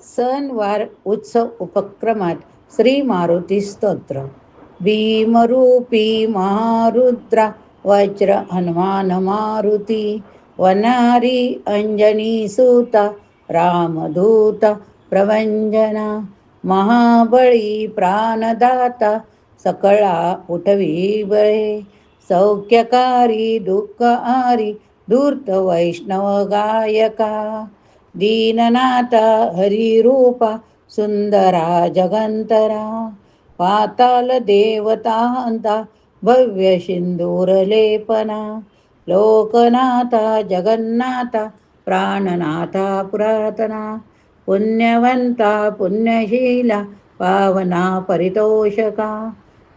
सणवार उत्सव उपक्रमात श्री मारुती स्तोत्र. भीमरूपी महारुद्रा वज्र हनुमान मारुती, वनारी अंजनी सुता रामदूत प्रभंजना, महाबळी प्राणदाता सकळा उठवी बळे, सौख्यकारी दुःखहारी धूर्त वैष्णव गायका, दीननाथा हरिरूपा सुंदरा जगंतरा, पाताल देवतांता भव्य सिंदूर लेपना, लोकनाथा जगन्नाथा प्राणनाथा पुरातना, पुण्यवंता पुण्यशीला पावना परितोषका,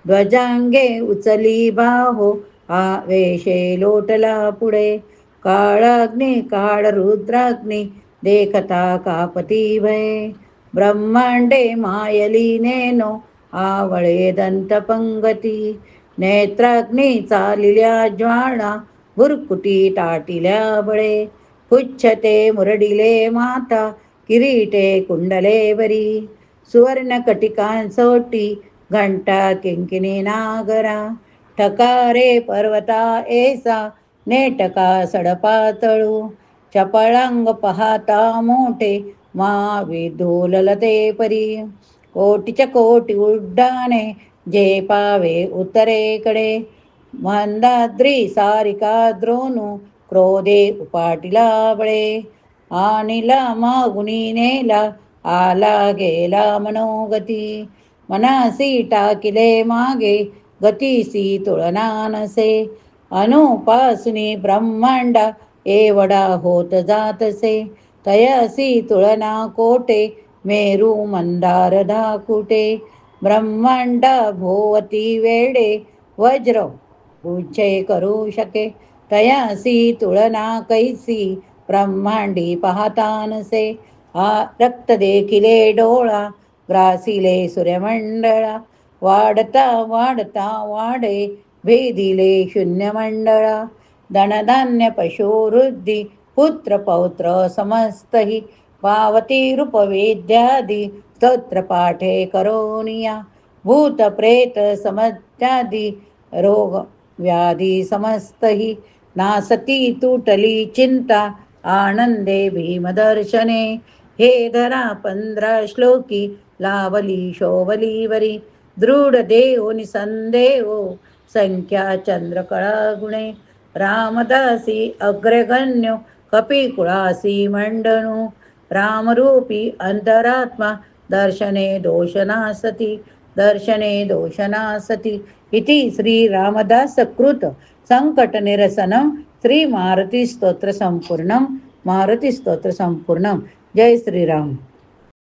ध्वजांगे उचली बाहो आवेशे लोटला पुढे, काळाग्नी काळ रुद्राग्नी देखता कापती भय, ब्रह्मांडे मायली नेनो आवळे दंतपंगती, नेत्राग्नी चालिल्या ज्वाळा भुरकुटी टाटिल्या बळे, पुच्छते मुरडिले माता किरीटे कुंडले बरी, सुवर्ण कटिकांसोटी घंटा किंकिणी नागरा, ठकारे पर्वता ऐसा नेटका सडपातळू, चपळांग पाहता मोठे विधुललते परी, कोटीच्या कोटी उड्डाणे जे पावे उत्तरेकडे, मंदाद्री सारिका द्रोणू क्रोधे उपाटिला बळे, आणिला मागुनी नेला आला गेला मनोगती, मनासी टाकिले मागे गतीसी तुळना नसे, अनुपासनी ब्रह्मांडा एवढा होत जातसे, तयासी तुळना कोटे मेरू मंदार धाकुटे, ब्रह्मांडा भोवती वेडे वज्र उच्चय करू शके, तयासी तुळना कैसी ब्रह्मांडी पाहतानसे, हा रक्त देखिले डोळा ग्रासिले सूर्यमंडळा, वाढता वाढता वाढे भेदिले शून्यमंडळा, धनधान्य पशुवृद्धी पुत्र पौत्र समस्तही, पावती रूपवेद्यादी स्तोत्र पाठे करोनिया, भूत प्रेत समत्यादी रोग व्याधी समस्तही, नासती तुटली चिंता आनंदे भीमदर्शने, हे धरा 15 श्लोकी लावली शोभली वरी, दृढ देव निसंदेव संख्या चंद्रकळा गुणे, रामदासी अग्रगण्यो कपिकुळासी मंडणू, रामरूपी अंतरात्मा दर्शने दोषनासती, दर्शने दोषनासती, इति श्री रामदास कृत संकट निरसनम श्री मारुती स्तोत्र संपूर्णम. मारुती स्तोत्र संपूर्णम. जय श्रीराम.